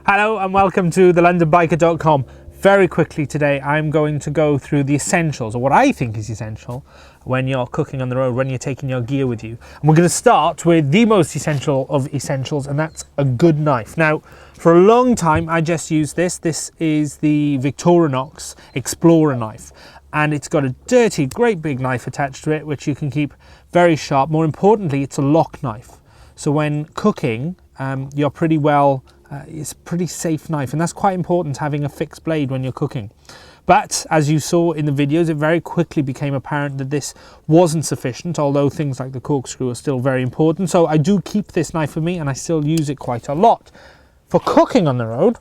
Hello and welcome to thelondonbiker.com. Very quickly today I'm going to go through the essentials, or what I think is essential when you're cooking on the road, when you're taking your gear with you. And we're going to start with the most essential of essentials, and that's a good knife. Now, for a long time I just used this. This is the Victorinox Explorer knife, and it's got a dirty, great big knife attached to it, which you can keep very sharp. More importantly, it's a lock knife. So when cooking, you're pretty well, it's a pretty safe knife, and that's quite important, having a fixed blade when you're cooking. But as you saw in the videos, it very quickly became apparent that this wasn't sufficient, although things like the corkscrew are still very important. So I do keep this knife with me, and I still use it quite a lot for cooking on the road,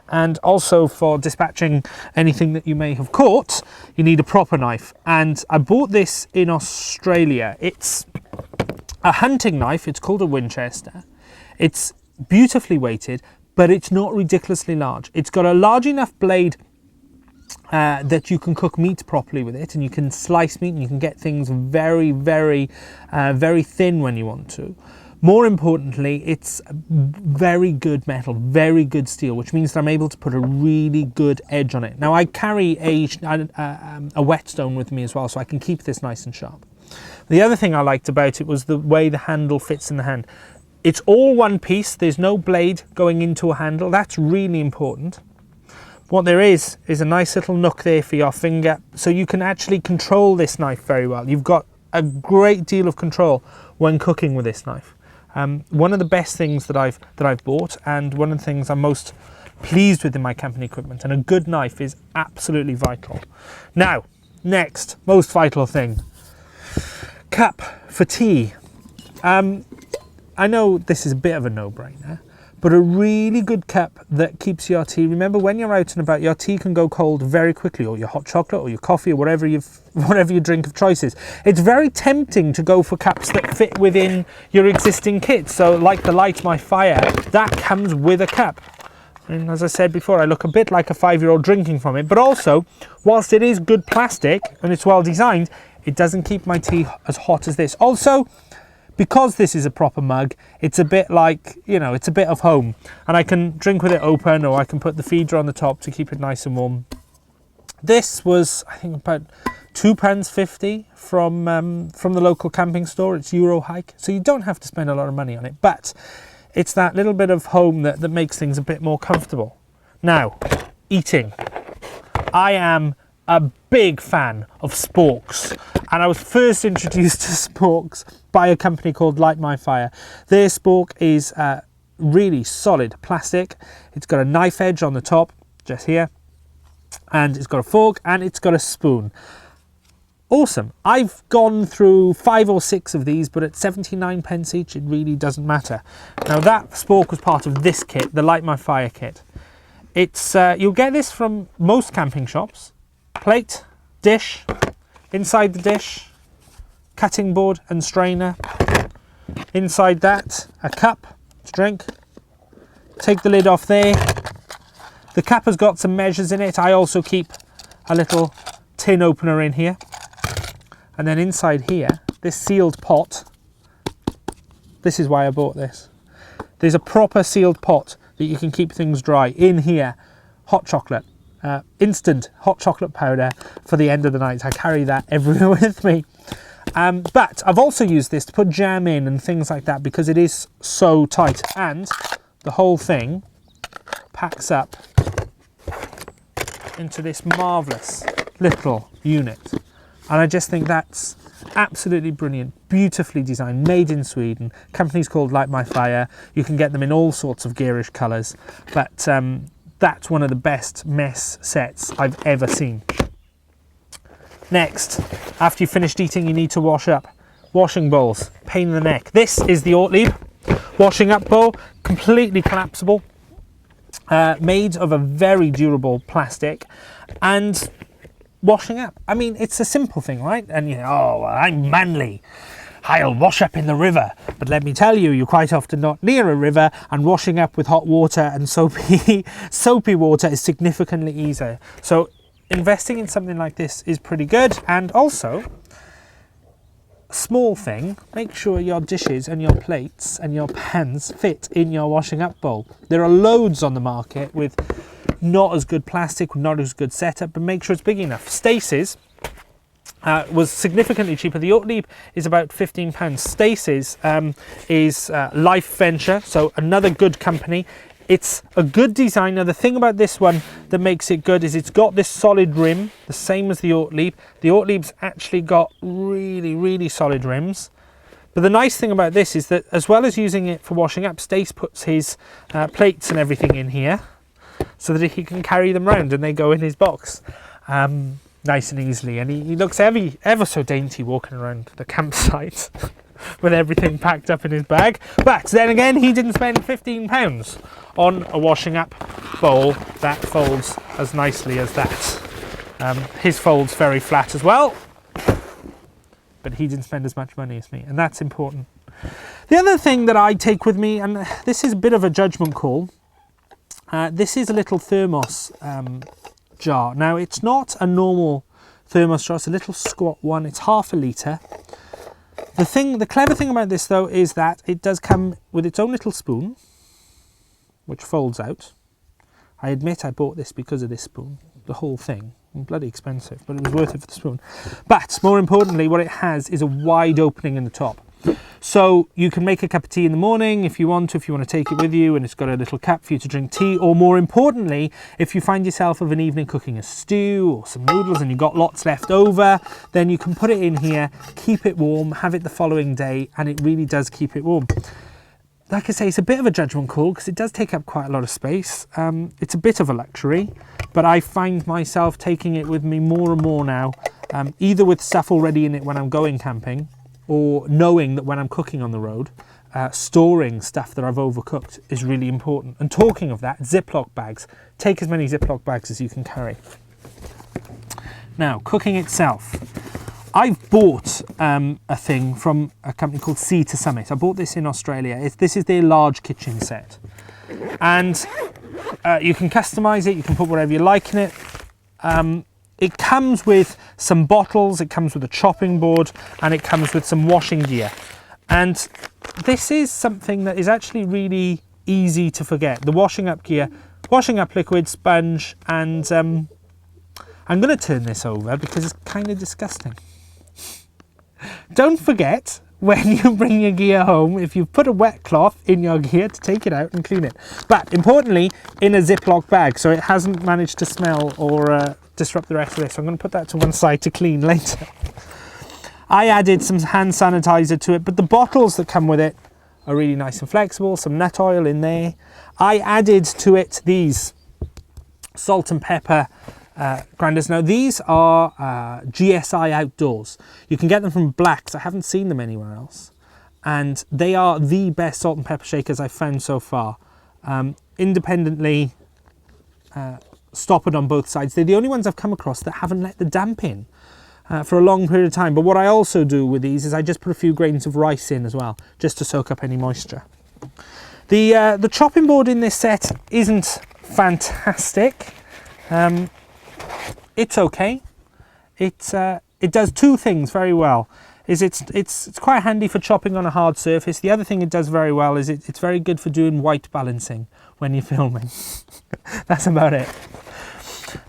and also for dispatching anything that you may have caught. You need a proper knife, and I bought this in Australia. It's a hunting knife. It's called a Winchester. It's beautifully weighted, but it's not ridiculously large. It's got a large enough blade that you can cook meat properly with it, and you can slice meat, and you can get things very thin when you want to. More importantly, it's very good metal, very good steel, which means that I'm able to put a really good edge on it. Now I carry a whetstone with me as well, so I can keep this nice and sharp. The other thing I liked about it was the way the handle fits in the hand. It's all one piece. There's no blade going into a handle. That's really important. What there is a nice little nook there for your finger, so you can actually control this knife very well. You've got a great deal of control when cooking with this knife. One of the best things that I've bought, and one of the things I'm most pleased with in my camping equipment, and a good knife is absolutely vital. Now, next, most vital thing, cup for tea. I know this is a bit of a no-brainer, but a really good cup that keeps your tea. Remember, when you're out and about, your tea can go cold very quickly, or your hot chocolate, or your coffee, or whatever your drink of choice is. It's very tempting to go for cups that fit within your existing kit. So like the Light My Fire, that comes with a cup. And as I said before, I look a bit like a 5-year-old drinking from it, but also, whilst it is good plastic and it's well designed, it doesn't keep my tea as hot as this. Also, because this is a proper mug, it's a bit like, it's a bit of home, and I can drink with it open, or I can put the feeder on the top to keep it nice and warm. This was, I think, about £2.50 from the local camping store. It's Euro Hike, so you don't have to spend a lot of money on it, but it's that little bit of home that makes things a bit more comfortable. Now, eating. I am a big fan of sporks, and I was first introduced to sporks by a company called Light My Fire. Their spork is really solid plastic. It's got a knife edge on the top, just here, and it's got a fork, and it's got a spoon. Awesome. I've gone through 5 or 6 of these, but at 79p each, it really doesn't matter. Now that spork was part of this kit, the Light My Fire kit. It's you'll get this from most camping shops. Plate, dish, inside the dish, cutting board and strainer. Inside that, a cup to drink. Take the lid off there. The cup has got some measures in it. I also keep a little tin opener in here. And then inside here, this sealed pot, this is why I bought this. There's a proper sealed pot that you can keep things dry. In here, hot chocolate. Instant hot chocolate powder for the end of the night. I carry that everywhere with me. But I've also used this to put jam in and things like that, because it is so tight, and the whole thing packs up into this marvellous little unit. And I just think that's absolutely brilliant, beautifully designed, made in Sweden. Company's called Light My Fire. You can get them in all sorts of gearish colours, but that's one of the best mess sets I've ever seen. Next, after you've finished eating, you need to wash up. Washing bowls, pain in the neck. This is the Ortlieb washing up bowl, completely collapsible, made of a very durable plastic, and washing up. I mean, it's a simple thing, right? And oh, well, I'm manly, I'll wash up in the river. But let me tell you, you're quite often not near a river, and washing up with hot water and soapy water is significantly easier. So investing in something like this is pretty good. And also, small thing, make sure your dishes and your plates and your pans fit in your washing up bowl. There are loads on the market with not as good plastic, not as good setup, but make sure it's big enough. Stacy's was significantly cheaper. The Oatly is about £15. Stacy's is Life Venture, so another good company. It's a good design. Now the thing about this one that makes it good is it's got this solid rim, the same as the Oatly. The Oatly's actually got really solid rims. But the nice thing about this is that as well as using it for washing up, Stace puts his plates and everything in here so that he can carry them around and they go in his box nice and easily. And he looks ever so dainty walking around the campsite with everything packed up in his bag. But then again, he didn't spend £15 on a washing up bowl that folds as nicely as that. His fold's very flat as well, but he didn't spend as much money as me, and that's important. The other thing that I take with me, and this is a bit of a judgment call, this is a little thermos jar. Now it's not a normal thermos jar, it's a little squat one, it's half a litre. The clever thing about this though is that it does come with its own little spoon, which folds out. I admit I bought this because of this spoon, the whole thing. Bloody expensive, but it was worth it for the spoon. But more importantly, what it has is a wide opening in the top. So you can make a cup of tea in the morning if you want to take it with you, and it's got a little cup for you to drink tea. Or more importantly, if you find yourself of an evening cooking a stew or some noodles and you've got lots left over, then you can put it in here, keep it warm, have it the following day, and it really does keep it warm. Like I say, it's a bit of a judgment call because it does take up quite a lot of space. It's a bit of a luxury, but I find myself taking it with me more and more now, either with stuff already in it when I'm going camping, or knowing that when I'm cooking on the road, storing stuff that I've overcooked is really important. And talking of that, Ziploc bags. Take as many Ziploc bags as you can carry. Now, cooking itself. I've bought a thing from a company called Sea to Summit. I bought this in Australia. This is their large kitchen set. And you can customize it, you can put whatever you like in it. It comes with some bottles, it comes with a chopping board, and it comes with some washing gear. And this is something that is actually really easy to forget. The washing up gear, washing up liquid, sponge, and I'm going to turn this over because it's kind of disgusting. Don't forget, when you bring your gear home, if you put a wet cloth in your gear, to take it out and clean it. But importantly, in a Ziploc bag, so it hasn't managed to smell or disrupt the rest of this. So I'm going to put that to one side to clean later. I added some hand sanitizer to it, but the bottles that come with it are really nice and flexible. Some nut oil in there. I added to it these salt and pepper grinders. Now these are GSI Outdoors. You can get them from Blacks. I haven't seen them anywhere else, and they are the best salt and pepper shakers I've found so far. Independently stoppered on both sides. They're the only ones I've come across that haven't let the damp in for a long period of time. But what I also do with these is I just put a few grains of rice in as well, just to soak up any moisture. The chopping board in this set isn't fantastic. It's okay. It does two things very well. It's quite handy for chopping on a hard surface. The other thing it does very well is it's very good for doing white balancing when you're filming. That's about it.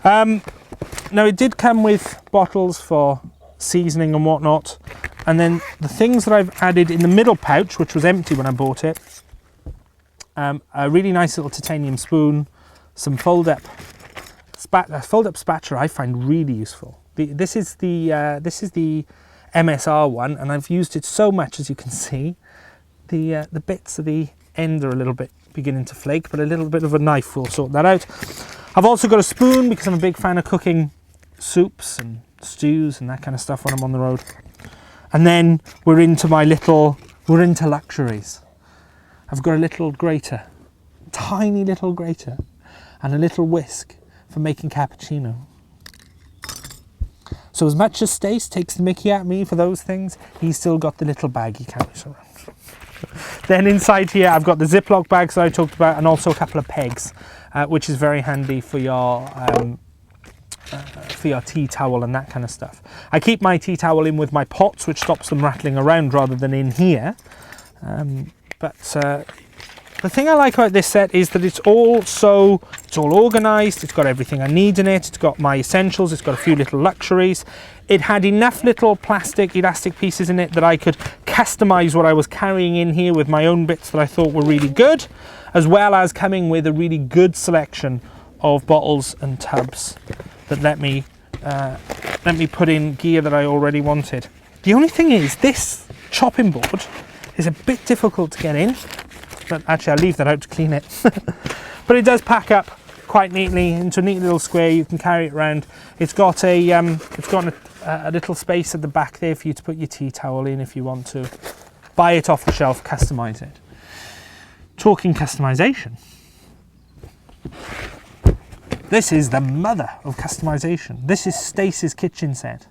Now it did come with bottles for seasoning and whatnot, and then the things that I've added in the middle pouch, which was empty when I bought it, a really nice little titanium spoon, some fold-up spatula I find really useful. This is the MSR one, and I've used it so much, as you can see. The bits of the end are a little bit beginning to flake, but a little bit of a knife will sort that out. I've also got a spoon because I'm a big fan of cooking soups and stews and that kind of stuff when I'm on the road. And then we're into luxuries. I've got a little grater, tiny little grater, and a little whisk for making cappuccino. So as much as Stace takes the mickey at me for those things, he's still got the little bag he carries around. Then inside here I've got the Ziploc bags that I talked about, and also a couple of pegs, which is very handy for your for your tea towel and that kind of stuff. I keep my tea towel in with my pots, which stops them rattling around rather than in here. The thing I like about this set is that it's all organised. It's got everything I need in it. It's got my essentials. It's got a few little luxuries. It had enough little plastic elastic pieces in it that I could customize what I was carrying in here with my own bits that I thought were really good, as well as coming with a really good selection of bottles and tubs that let me put in gear that I already wanted. The only thing is, this chopping board is a bit difficult to get in, but actually I'll leave that out to clean it. But it does pack up quite neatly into a neat little square. You can carry it around. It's got a little space at the back there for you to put your tea towel in if you want to. Buy it off the shelf, customize it. Talking customization, this is the mother of customization. This is Stace's kitchen set.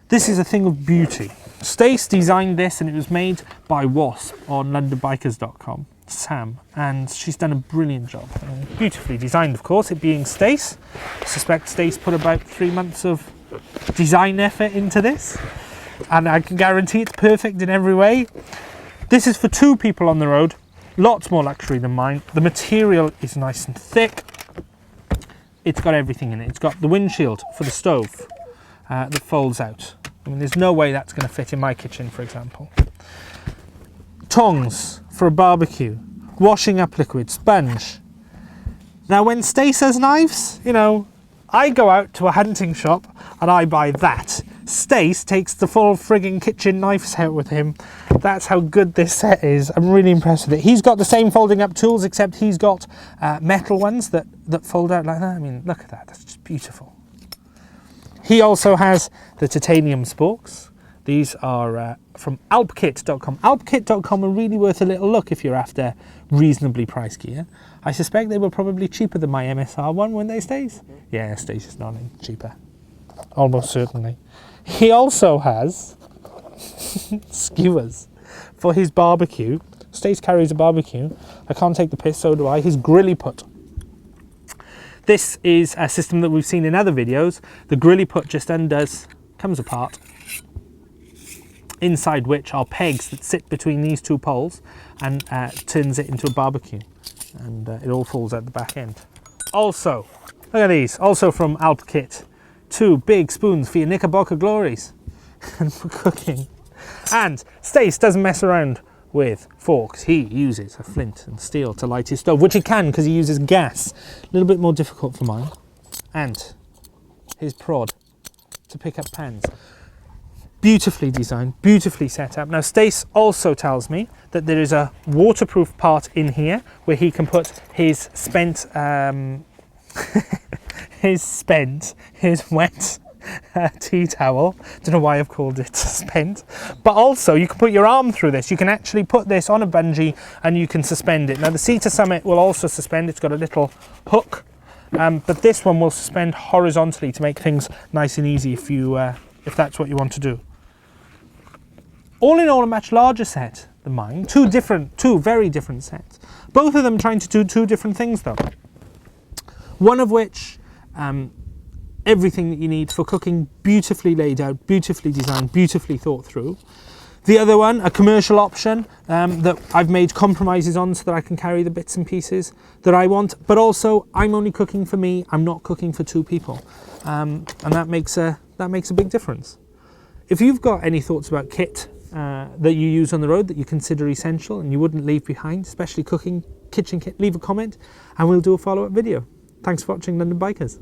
This is a thing of beauty. Stace designed this and it was made by Wasp on LondonBikers.com, Sam, and she's done a brilliant job. Beautifully designed, of course, it being Stace. I suspect Stace put about 3 months of design effort into this, and I can guarantee it's perfect in every way. This is for 2 people on the road, lots more luxury than mine. The material is nice and thick. It's got everything in it. It's got the windshield for the stove that folds out. I mean, there's no way that's going to fit in my kitchen, for example. Tongs for a barbecue, washing up liquid, sponge. Now, when Stace has knives, you know, I go out to a hunting shop and I buy that. Stace takes the full frigging kitchen knife set with him. That's how good this set is. I'm really impressed with it. He's got the same folding up tools, except he's got metal ones that fold out like that. I mean, look at that. That's just beautiful. He also has the titanium sporks. These are from alpkit.com. Alpkit.com are really worth a little look if you're after reasonably priced gear. I suspect they were probably cheaper than my MSR one, weren't they, Stace? Yeah, Stace is not any cheaper. Almost certainly. He also has skewers for his barbecue. Stace carries a barbecue. I can't take the piss, so do I. His grilly put. This is a system that we've seen in other videos. The grilly put just undoes, comes apart, inside which are pegs that sit between these 2 poles and turns it into a barbecue. And it all falls at the back end. Also, look at these, also from Alpkit. 2 big spoons for your Knickerbocker glories and for cooking. And Stace doesn't mess around with forks. He uses a flint and steel to light his stove, which he can because he uses gas. A little bit more difficult for mine. And his prod to pick up pans. Beautifully designed, beautifully set up. Now, Stace also tells me that there is a waterproof part in here where he can put his spent, his wet tea towel. Don't know why I've called it spent. But also, you can put your arm through this. You can actually put this on a bungee and you can suspend it. Now, the Cedar Summit will also suspend. It's got a little hook, but this one will suspend horizontally to make things nice and easy if that's what you want to do. All in all, a much larger set than mine. 2 very different sets. Both of them trying to do 2 different things, though. One of which, everything that you need for cooking, beautifully laid out, beautifully designed, beautifully thought through. The other one, a commercial option that I've made compromises on so that I can carry the bits and pieces that I want. But also, I'm only cooking for me. I'm not cooking for 2 people, and that makes a big difference. If you've got any thoughts about kit that you use on the road that you consider essential and you wouldn't leave behind, especially cooking kitchen kit, leave a comment and we'll do a follow-up video. Thanks for watching London Bikers.